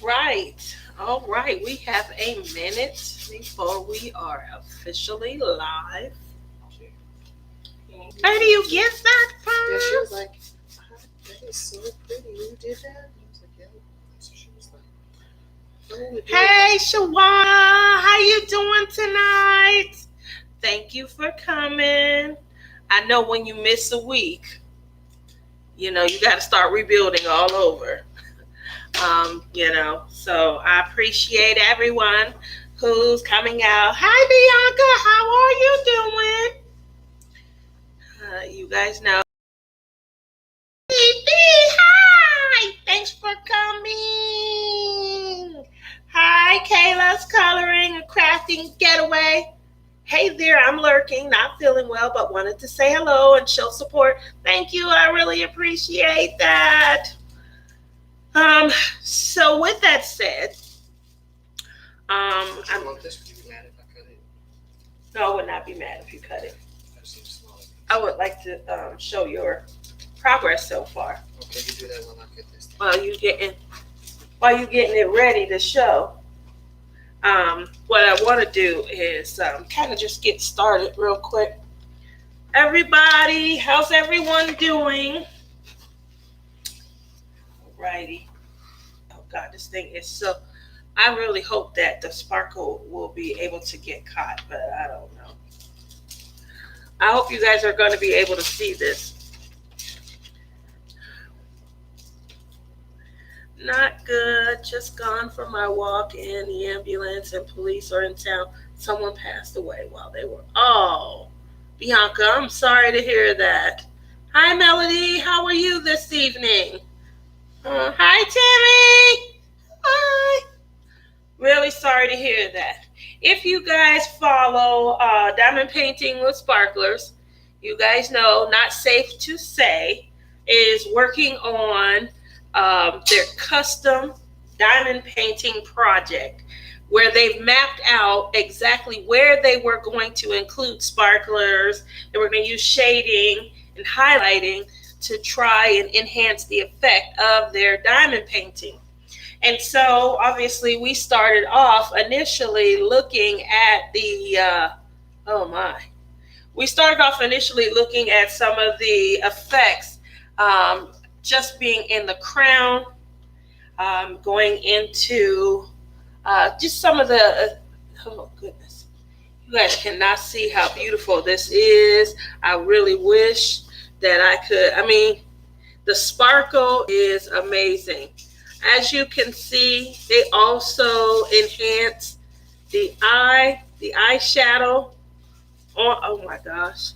right. All right. We have a minute before we are officially live. Where do you get that Yeah, she was from? like, that is so pretty. You did that? I was like, yeah. So she was like, oh, it Hey, Shawana. How you doing tonight? Thank you for coming. I know when you miss a week, you got to start rebuilding all over. So I appreciate everyone who's coming out. Hi, Bianca. How are you doing? You guys know. Hi. Thanks for coming. Hi, Kayla's coloring and crafting getaway. Hey there, I'm lurking, not feeling well, but wanted to say hello and show support. Thank you. I really appreciate that. Um, so with that said, I I'm want this. Would you be mad if I cut it? no, I would not be mad if you cut it. That seems small. I would like to show your progress so far. Okay, you do that while I get this. While you getting it ready to show. What I want to do is kind of just get started real quick. Everybody, how's everyone doing? Alrighty. Oh God, this thing is so. I really hope that the sparkle will be able to get caught, but I don't know. I hope you guys are going to be able to see this. Not good. Just gone for my walk in the ambulance and police are in town. Someone passed away while they were. Oh, Bianca, I'm sorry to hear that. Hi, Melody. How are you this evening? Hi, Tammy. Hi. Really sorry to hear that. If you guys follow Diamond Painting with Sparklers, you guys know Not Safe to Say is working on their custom diamond painting project where they've mapped out exactly where they were going to include sparklers. They were going to use shading and highlighting to try and enhance the effect of their diamond painting. And so, obviously, we started off initially looking at oh my, we started off initially looking at some of the effects just being in the crown, going into just some of the, oh goodness, you guys cannot see how beautiful this is. I really wish that I could, the sparkle is amazing. As you can see, they also enhance the eyeshadow. Oh my gosh.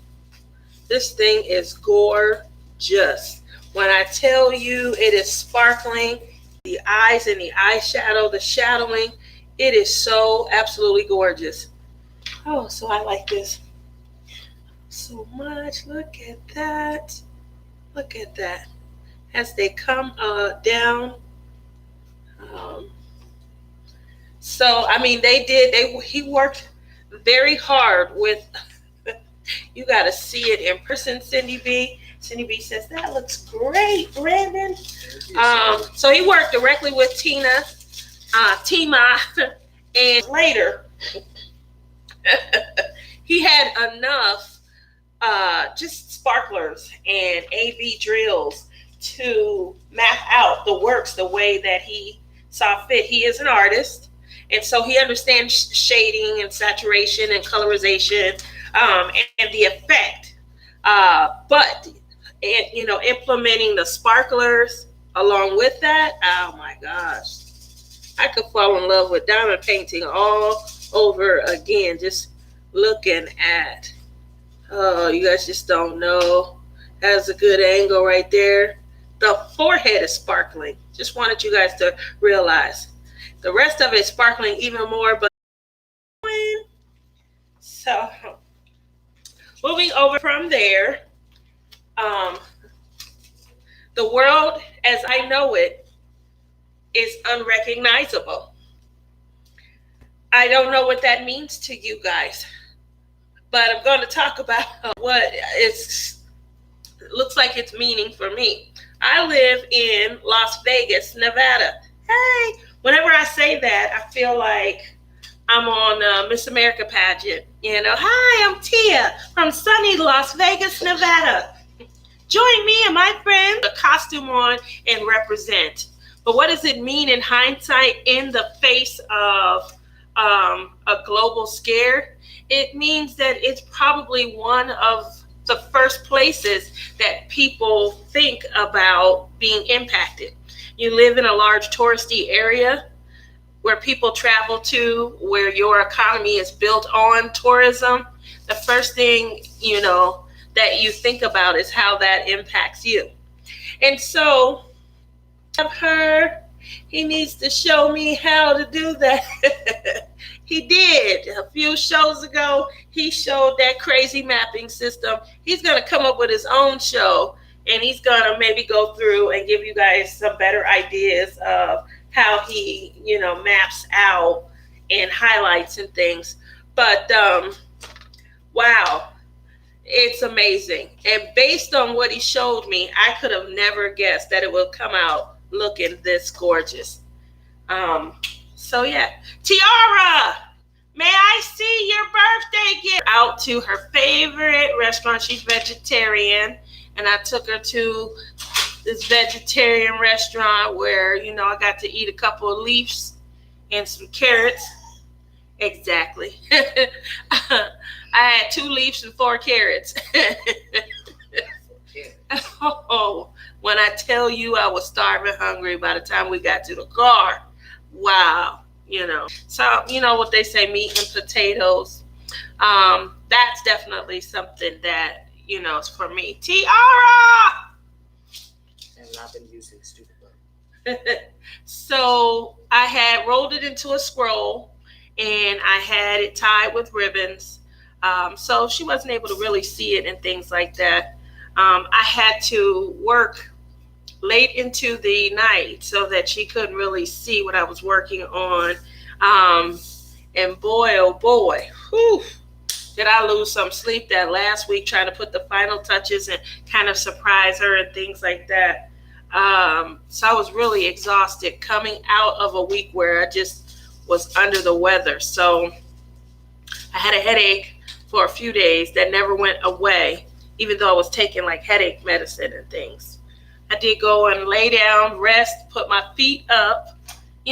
This thing is gorgeous. When I tell you it is sparkling, the eyes and the eyeshadow, the shadowing, it is so absolutely gorgeous. Oh, so I like this so much. Look at that. Look at that. As they come down. He worked very hard with, you got to see it in person, Cindy B. Cindy B says, that looks great, Brandon. So he worked directly with Tima, and later he had enough just sparklers and AV drills to map out the works the way that he saw fit. He is an artist, and so he understands shading and saturation and colorization and the effect. But implementing the sparklers along with that, oh my gosh, I could fall in love with diamond painting all over again. Just looking at, oh, you guys just don't know. That's a good angle right there. The forehead is sparkling. Just wanted you guys to realize. The rest of it is sparkling even more. But so moving over from there, the world as I know it is unrecognizable. I don't know what that means to you guys, but I'm going to talk about what it looks like it's meaning for me. I live in Las Vegas, Nevada. Hey, Whenever I say that, I feel like I'm on Miss America pageant. Hi, I'm Tia from sunny Las Vegas, Nevada. Join me and my friends, a costume on, and represent. But what does it mean in hindsight in the face of a global scare? It means that it's probably one of the first places that people think about being impacted. You live in a large touristy area where people travel to, where your economy is built on tourism. The first thing, that you think about is how that impacts you. And so have her. He needs to show me how to do that. He did. A few shows ago, he showed that crazy mapping system. He's going to come up with his own show, and he's going to maybe go through and give you guys some better ideas of how he, maps out and highlights and things. But wow, it's amazing. And based on what he showed me, I could have never guessed that it would come out looking this gorgeous. Um, so yeah, Tiara, may I see your birthday gift? Out to her favorite restaurant. She's vegetarian, and I took her to this vegetarian restaurant where I got to eat a couple of leaves and some carrots. Exactly. I had 2 leaves and 4 carrots. Oh, when I tell you I was starving hungry by the time we got to the car. Wow. So what they say, meat and potatoes. That's definitely something that, is for me. Tiara! And I've been using stupid butter. So I had rolled it into a scroll and I had it tied with ribbons. So she wasn't able to really see it and things like that. I had to work late into the night so that she couldn't really see what I was working on. And boy, oh boy, whew, did I lose some sleep that last week trying to put the final touches and kind of surprise her and things like that. So I was really exhausted coming out of a week where I just was under the weather. So I had a headache for a few days that never went away, even though I was taking like headache medicine and things. I did go and lay down, rest, put my feet up,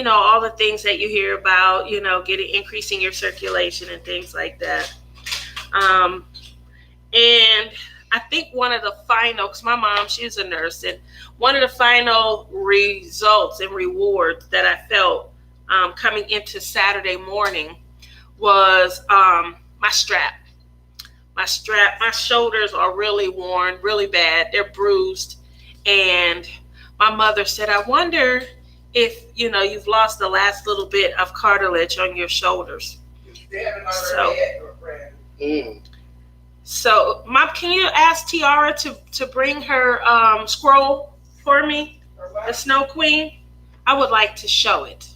all the things that you hear about, increasing your circulation and things like that. And I think one of the final, because my mom, she's a nurse, and one of the final results and rewards that I felt coming into Saturday morning was my strap. My shoulders are really worn, really bad. They're bruised. And my mother said, I wonder if, you've lost the last little bit of cartilage on your shoulders. So, so Mom, can you ask Tiara to bring her scroll for me? The Snow Queen? I would like to show it.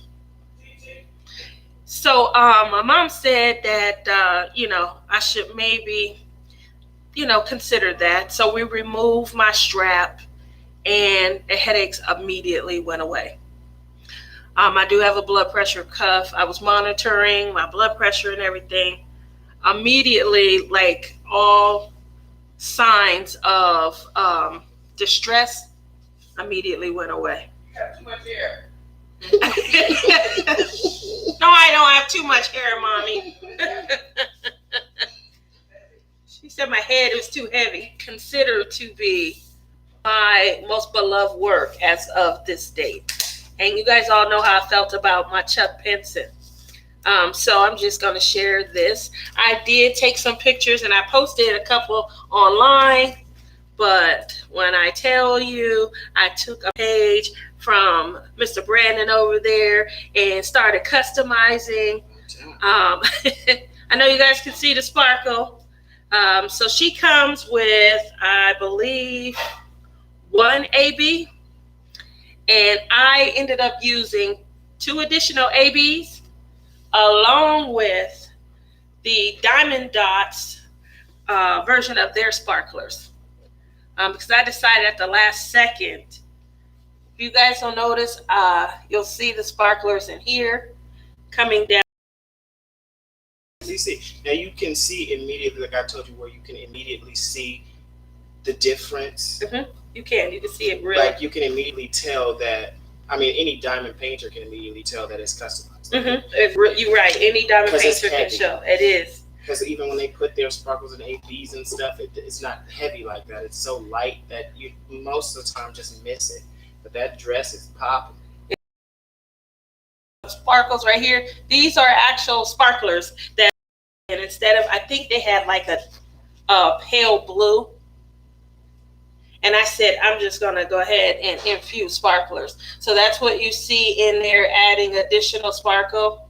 So my mom said that, I should maybe, consider that. So we removed my strap and the headaches immediately went away. I do have a blood pressure cuff. I was monitoring my blood pressure and everything. Immediately, like all signs of distress immediately went away. You have too much hair. No, I don't have too much hair, Mommy. She said my head was too heavy. Considered to be my most beloved work as of this date. And you guys all know how I felt about my Chuck Pinson. So I'm just going to share this. I did take some pictures and I posted a couple online. But when I tell you, I took a page from Mr. Brandon over there and started customizing. I know you guys can see the sparkle. So she comes with, I believe, 1 AB. And I ended up using 2 additional ABs along with the Diamond Dots version of their sparklers. Because I decided at the last second, If you guys don't notice, you'll see the sparklers in here coming down. You see, now you can see immediately, like I told you, where you can immediately see the difference. You can see it really. Like you can immediately tell that. I mean, any diamond painter can immediately tell that it's customized. You're right. Any diamond painter can show. It is. Because even when they put their sparkles and ABs and stuff, it's not heavy like that. It's so light that you most of the time just miss it. But that dress is popping. Sparkles right here. These are actual sparklers that, and instead of, I think they had like a pale blue. And I said, I'm just going to go ahead and infuse sparklers. So that's what you see in there, adding additional sparkle.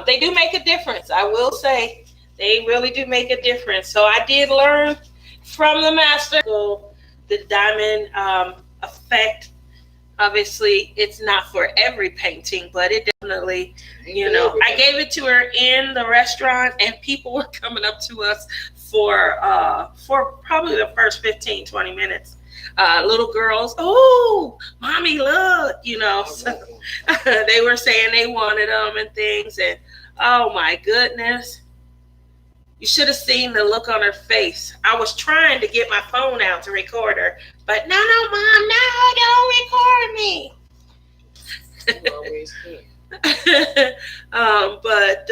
They do make a difference. I will say they really do make a difference. So I did learn from the master the diamond effect. Obviously, it's not for every painting, but it definitely, I gave it to her in the restaurant, and people were coming up to us for probably the first 15, 20 minutes. Little girls, oh, mommy, look, so they were saying they wanted them and things, and oh my goodness. You should have seen the look on her face. I was trying to get my phone out to record her, but no, Mom, no, don't record me. You always can. But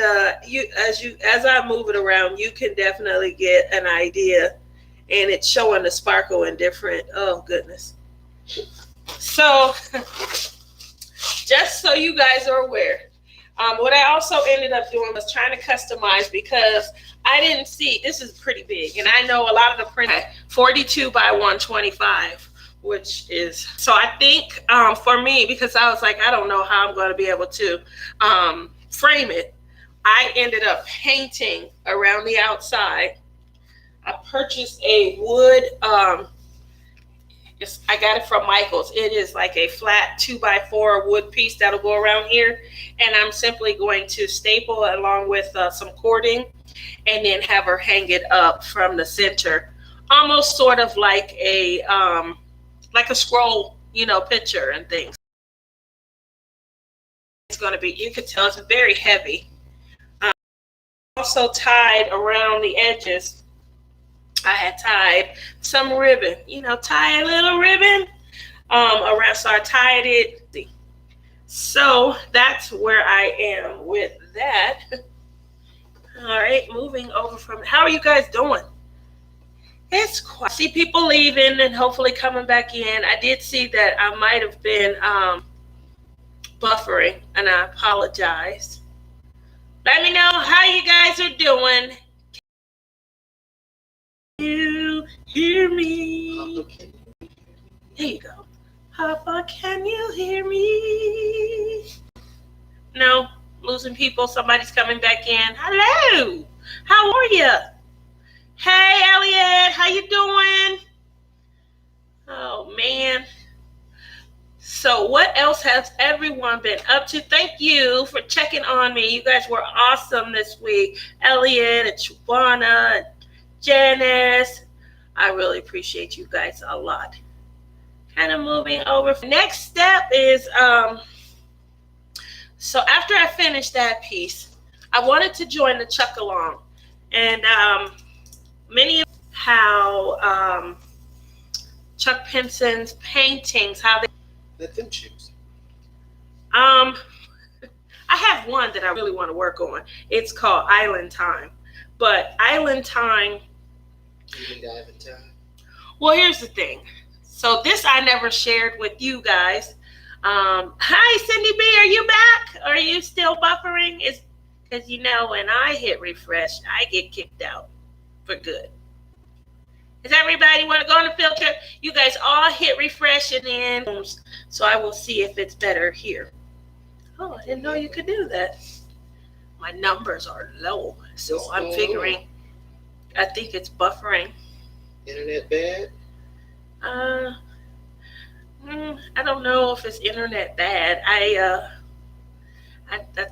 as I move it around, you can definitely get an idea, and it's showing the sparkle in different. Oh goodness! So, just so you guys are aware, what I also ended up doing was trying to customize, because I didn't see, this is pretty big, and I know a lot of the print 42 by 125, which is, so I think for me, because I was like, I don't know how I'm going to be able to frame it, I ended up painting around the outside. I purchased a wood, I got it from Michael's. It is like a flat 2x4 wood piece that'll go around here, and I'm simply going to staple it along with some cording, and then have her hang it up from the center, almost sort of like a scroll, picture and things. It's going to be, you could tell it's very heavy. Also tied around the edges, I had tied some ribbon, tie a little ribbon around, so I tied it. So that's where I am with that. All right, moving over from, how are you guys doing? It's quiet. I see people leaving and hopefully coming back in. I did see that I might have been buffering, and I apologize. Let me know how you guys are doing. Can you hear me? There you go. Papa, can you hear me? No, losing people. Somebody's coming back in. Hello. How are you? Hey, Elliot. How you doing? Oh, man. So what else has everyone been up to? Thank you for checking on me. You guys were awesome this week. Elliot and Chubana and Janice. I really appreciate you guys a lot. Kind of moving over. Next step is, so after I finished that piece, I wanted to join the Chuck Along. And many of how Chuck Penson's paintings, how they let them choose. I have one that I really want to work on. It's called Island Time. But Island Time. You need Island Time? Well, here's the thing. So this I never shared with you guys. Hi, Cindy B. Are you back? Are you still buffering? It's because when I hit refresh, I get kicked out for good. Does everybody want to go on the field trip? You guys all hit refresh and then, so I will see if it's better here. Oh, I didn't know you could do that. My numbers are low, so I'm figuring. I think it's buffering. Internet bad? I don't know if it's internet bad. I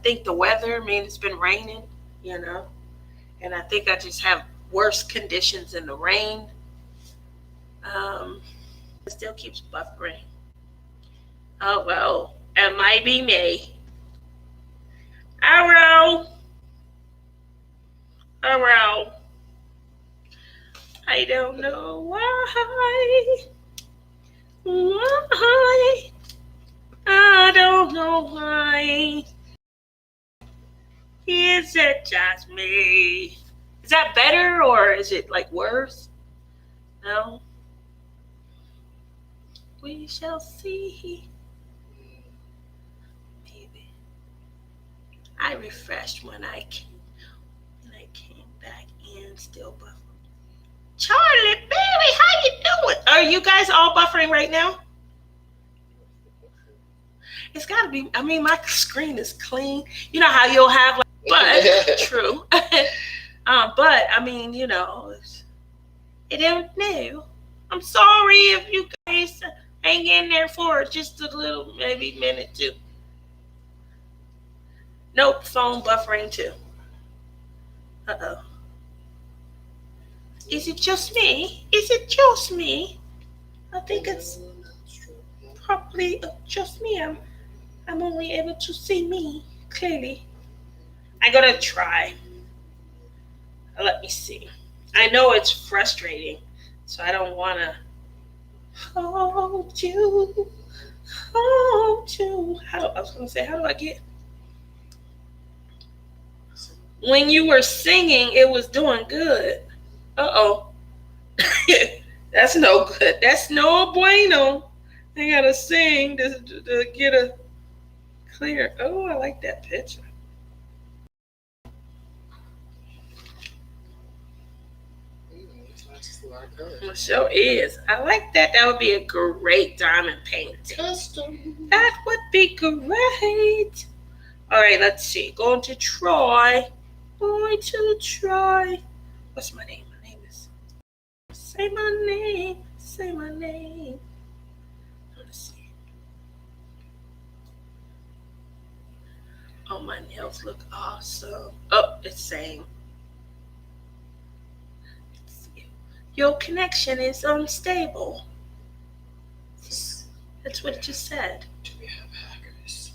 think the weather. I mean, it's been raining, and I think I just have worse conditions in the rain. It still keeps buffering. Oh, well, it might be me. Arrow, arrow. I don't know why. Why? I don't know why. Is it just me? Is that better or is it like worse? No. We shall see. Maybe. I refreshed when I came back in still buffering. Charlie, baby, how you doing? Are you guys all buffering right now? It's got to be. I mean, my screen is clean. You know how you'll have like, but true. But I mean, it don't know. I'm sorry if you guys hang in there for just a little, maybe minute too. Nope, phone buffering too. Uh-oh. Is it just me? Is it just me? I think it's probably just me. I'm only able to see me clearly. I gotta try. Let me see. I know it's frustrating, so I don't wanna hold you, hold you. I was gonna say, how do I get? When you were singing, it was doing good. Uh oh. That's no good. That's no bueno. I gotta sing to get a clear. Oh, I like that picture. It sure is. I like that. That would be a great diamond painting. Custom. That would be great. All right, let's see. Going to try. Going to try. What's my name? My name is. Say my name. Say my name. Let's see. Oh, my nails look awesome. Oh, it's saying your connection is unstable. That's what it just said. Do we have hackers?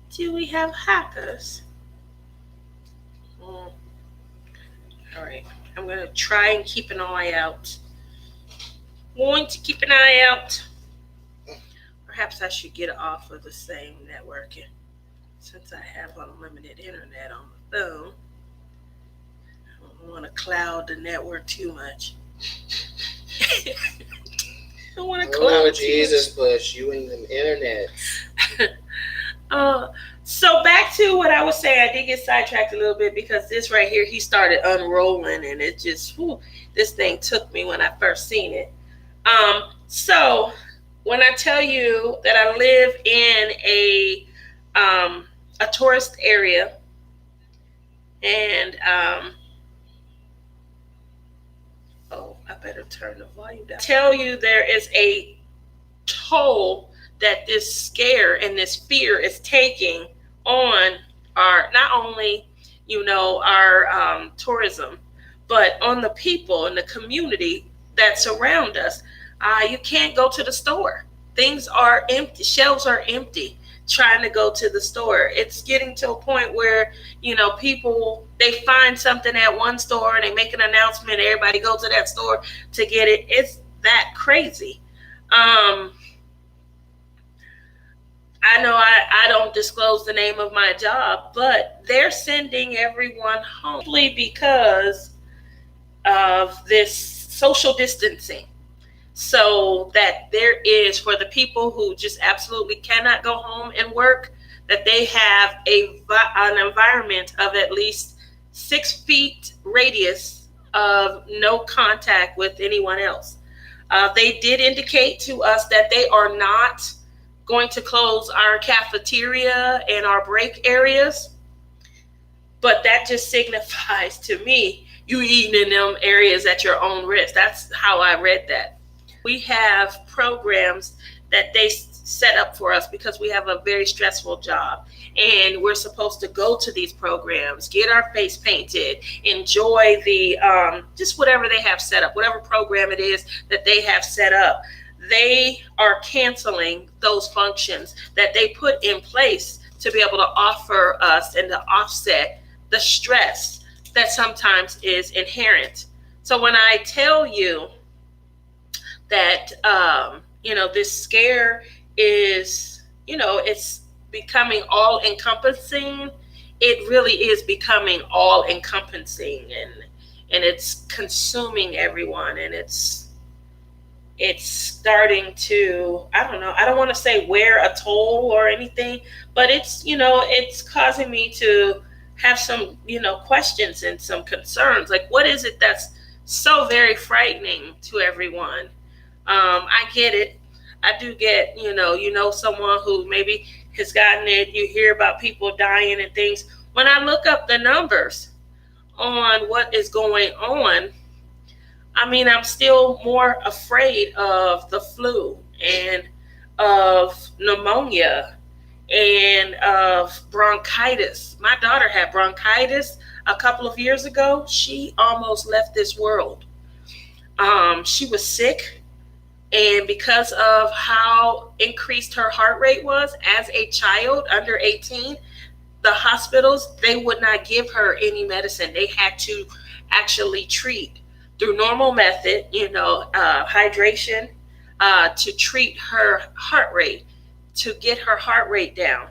Do we have hackers? All right. I'm going to try and keep an eye out. Going to keep an eye out. Perhaps I should get off of the same networking since I have unlimited internet on the phone. I don't want to cloud the network too much. I don't want to cloud. Oh, Jesus, Bush, you and the internet. So back to what I was saying, I did get sidetracked a little bit because this right here, he started unrolling, and it just, this thing took me when I first seen it. So when I tell you that I live in a tourist area, and oh, I better turn the volume down. Tell you there is a toll that this scare and this fear is taking on our, not only our tourism, but on the people in the community that surround us. You can't go to the store. Things are empty. Shelves are empty. Trying to go to the store, it's getting to a point where people, they find something at one store and they make an announcement. Everybody goes to that store to get it. It's that crazy. I know I don't disclose the name of my job, but they're sending everyone home simply because of this social distancing. So that there is, for the people who just absolutely cannot go home and work, that they have an environment of at least 6 feet radius of no contact with anyone else. They did indicate to us that they are not going to close our cafeteria and our break areas, but that just signifies to me you eating in them areas at your own risk. That's how I read that. We have programs that they set up for us because we have a very stressful job, and we're supposed to go to these programs, get our face painted, enjoy the just whatever they have set up, whatever program it is that they have set up. they are canceling those functions that they put in place to be able to offer us and to offset the stress that sometimes is inherent. So when I tell you that this scare is, it's becoming all encompassing, it really is becoming all encompassing, and it's consuming everyone, and it's starting to, I don't know, I don't want to say wear a toll or anything, but it's causing me to have some questions and some concerns, like what is it that's so very frightening to everyone. I get it. I do get, someone who maybe has gotten it. You hear about people dying and things. When I look up the numbers on what is going on, I mean, I'm still more afraid of the flu and of pneumonia and of bronchitis. My daughter had bronchitis a couple of years ago. She almost left this world. She was sick, and because of how increased her heart rate was as a child under 18, the hospitals, they would not give her any medicine. They had to actually treat through normal method, hydration, to treat her heart rate, to get her heart rate down,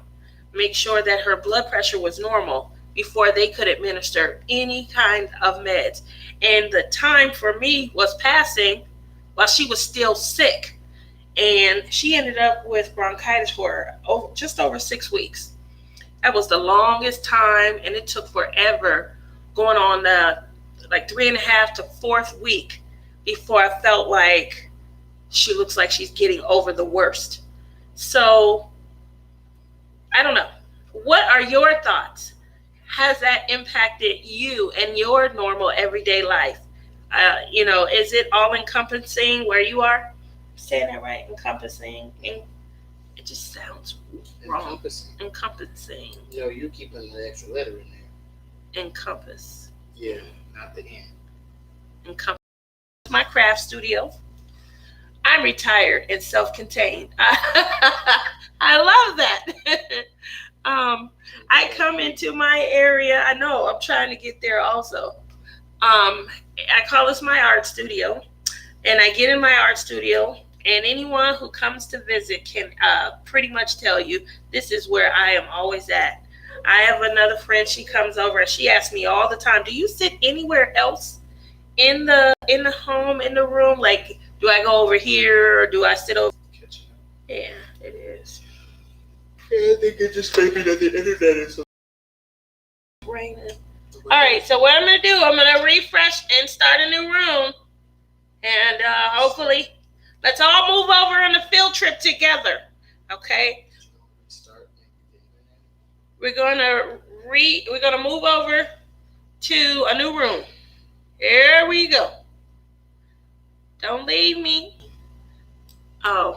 make sure that her blood pressure was normal before they could administer any kind of meds. And the time for me was passing while she was still sick. And she ended up with bronchitis for just over 6 weeks. That was the longest time, and it took forever, going on the like 3.5 to fourth week before I felt like she looks like she's getting over the worst. So I don't know. What are your thoughts? Has that impacted you and your normal everyday life? Is it all encompassing where you are? Saying that right? Encompassing. It just sounds wrong. Encompassing. Encompassing. You keep an extra letter in there. Encompass. Yeah, not the end. Encompass. My craft studio. I'm retired and self-contained. I love that. I come into my area. I know I'm trying to get there also. I call this my art studio, and I get in my art studio, and anyone who comes to visit can pretty much tell you this is where I am always at. I have another friend. She comes over and she asks me all the time, "Do you sit anywhere else in the home, in the room? Like, do I go over here or do I sit over?" Yeah, it is. Yeah, I think it just may be that the internet is Raining. All right, so what I'm gonna do? I'm gonna refresh and start a new room, and hopefully, let's all move over on a field trip together. Okay, we're gonna we're gonna move over to a new room. Here we go. Don't leave me. Oh,